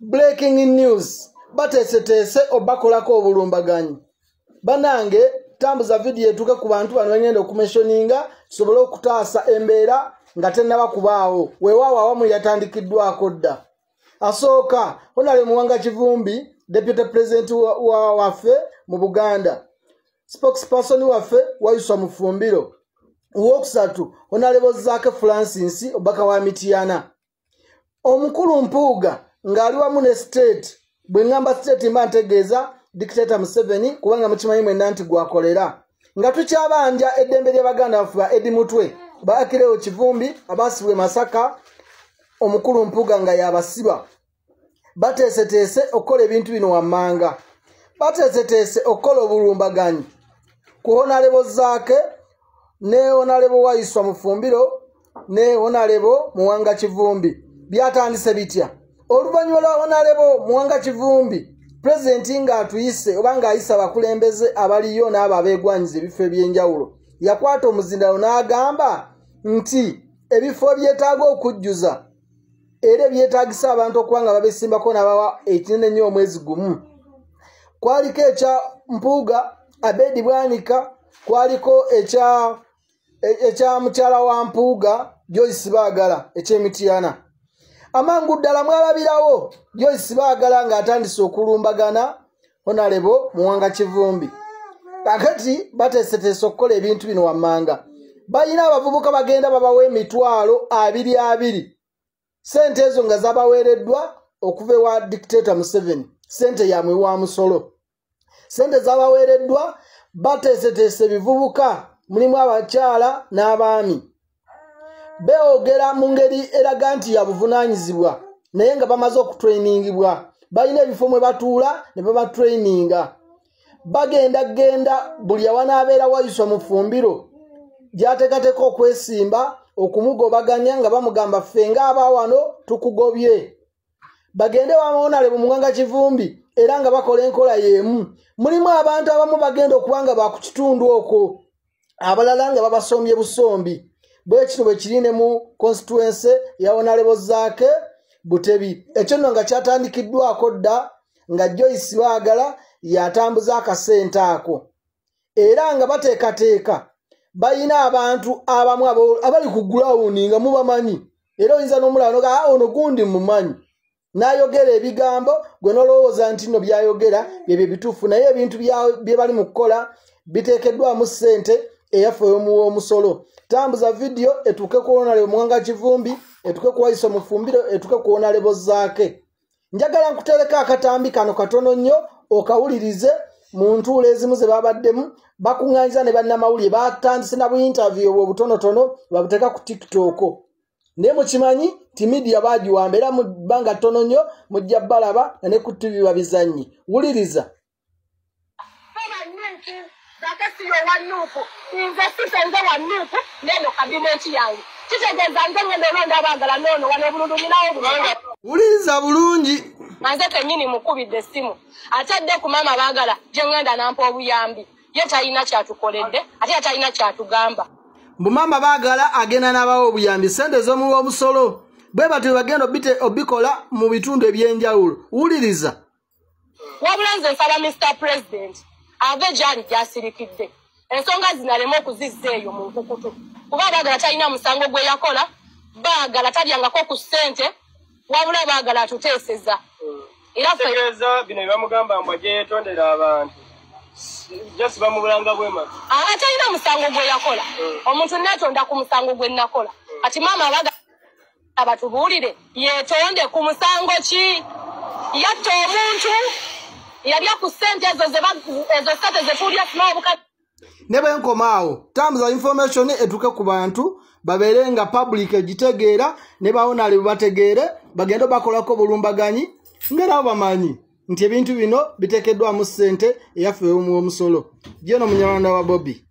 Breaking news. Batesetese obakolako obulumbaganyi. Banange tambuza video etuka ku bantu bano ngenda okumentioninga tusobole okutaasa embeera nga tennaba kubaawo. Weewaawo awamu yatandikiddwako dda. Asooka Honorable Muwanga Kivumbi, Deputy President waffe mu Buganda. Spokesperson waffe Wayuswa Mufumbiro. Uwokusatu Honorable Zaake Francis Obaka wa Mityana. Omukulu Mpuuga ng'ali wamu ne state bwe ngamba state mba ntegeeza Dictator Museveni kubanga mukimanyi mwenna nti gwakolera nga tukyabanja eddembe ly'Abaganda baffe ba Eddie Mutwe ba Akileo Kivumbi abasibwe Masaka omukulu Mpuuga nga yabasiba bateeseteese okukola ebintu bino wammanga bateeseteese okukola obulumbaganyi ku Honorable Zaake ne Honorable Wayuswa Mufumbiro ne Honorable Muwanga Kivumbi byatandise bitya oluvannyuma lwa Honorable Muwanga Kivumbi President nga atuyise obanga ayisa abakulembeze abaliyo n'abo abeegwanyiza ebifo eby'enjawulo yakwata omuzindalo n'agamba nti ebifo byetaaga okujjuza era byetaagisa abantu okuba nga babesimbako n'abawa ekinene nnyo omwezi gumu. Kwaliko ekya Mpuuga Abedi Bwanika, kwaliko ekya mukyala wa Mpuuga Joyce Baagala eky'Emityana. Amangu ddala mwalabirawo Joyce Baagala ng'atandise okulumbagana Honorable Muwanga Kivumbi. Kakati bateeseteese okukola ebintu bino wammanga. Balina abavubuka bagenda babawa emitwalo 22. Sente ezo nga zabaweereddwa okuva ewa Dictator Museveni. Sente yamwe wa musolo. Sente zabaweereddwa bateeseteese bivubuka mulimu abakyala n'abaami. Beogera mu ngeri eraga nti ya buvunaanyizibwa naye nga bamaze okutrainingibwa balina ebifo mwe batuula ne babatraininga bagenda buli awanaabeera Wayuswa Mufumbiro gy'ateekateeka okwesimba okumugobaganya nga bamugamba ffe ng'aba wano tukugobye bagende wa Honorable Muwanga Kivumbi era nga bakola enkola y'emu. Mulimu abantu abamu bagenda okuba nga bakukitundu okwo abalala nga babasombye busombi. Bwe kino bwe kiri ne mu constituency ya Honorable Zaake Butebi. Ekyo nno nga kyatandikiddwako dda nga Joyce Baagala yatambuza akasente ako. Era nga bateekateeka balina abantu abamu abali ku ground nga mubamanyi. Era oyinza n'omulaba noga ono gundi mumanyi. N'ayogera ebigambo gwe nolowooza nti nno byayogera byebyo bituufu naye ebintu bye bali mu kukola biteekeddwamu ssente eyaffe w'omusolo. Tambuza video etuke ku Honorable Muwanga Kivumbi, etuke ku Wayuswa Mufumbiro, etuke ku Honorable Zaake. Njagala nkutereka akatambi kano katono nnyo okawulirize mu ntuula ezimu ze babaddemu bakuŋŋanyiza ne bannamawulire batandise na bu-interview obwo butonotono babuteeka ku TikTok. Naye mukimanyi ti media baagiwamba era mu bbanga ttono nnyo mujja balaba ne ku TV babizannyi. Wuliriza. Zakasiyo wanuku, investisha nze wanuku, neno kabineti yangu. Kitegeza nze ngende olonda Baagala nono wano bulundu ninawo bulungi. Wuliriza bulungi. Nze kennyini mukubidde essimu. Atadde ku Maama Baagala gye ngenda nampa obuyambi. Ye talina kyatukoledde, ate talina kyatugamba. Mbu Maama Baagala agenda n'abawa obuyambi sente z'omuwa omusolo. Bwe batyo bagenda obikola mu bitundu eby'enjawulo. Wuliriza. Wabula nze nsaba Mr. President. Ave gyali gyasirikidde ensonga zinalema okuzizza eyo mu nkukutu kuba Baagala talina musango gwe yakola Baagala talyangako ku ssente wabula Baagala atuteeseza era tegeeza bino bamugamba mbwa gye yeetondera abantu just bamubulanga bwema talina musango gwe yakola omuntu neetonda ku musango gwe nakola kati Maama Baagala abatubuulire yeetonde ku musango ki yatta omuntu yalya ku ssente ezo ssente zetuulya tunaobuka ne bwe nkomaawo tambuza information etuke ku bantu babeere nga public egitegeera ne bawonale bategeere bagenda bakolako bulumbaganyi ng'era bamanyi nti ebintu bino biteekeddwamu ssente eyaffe w'omusolo. Jeno Munyarwanda wa Bobby.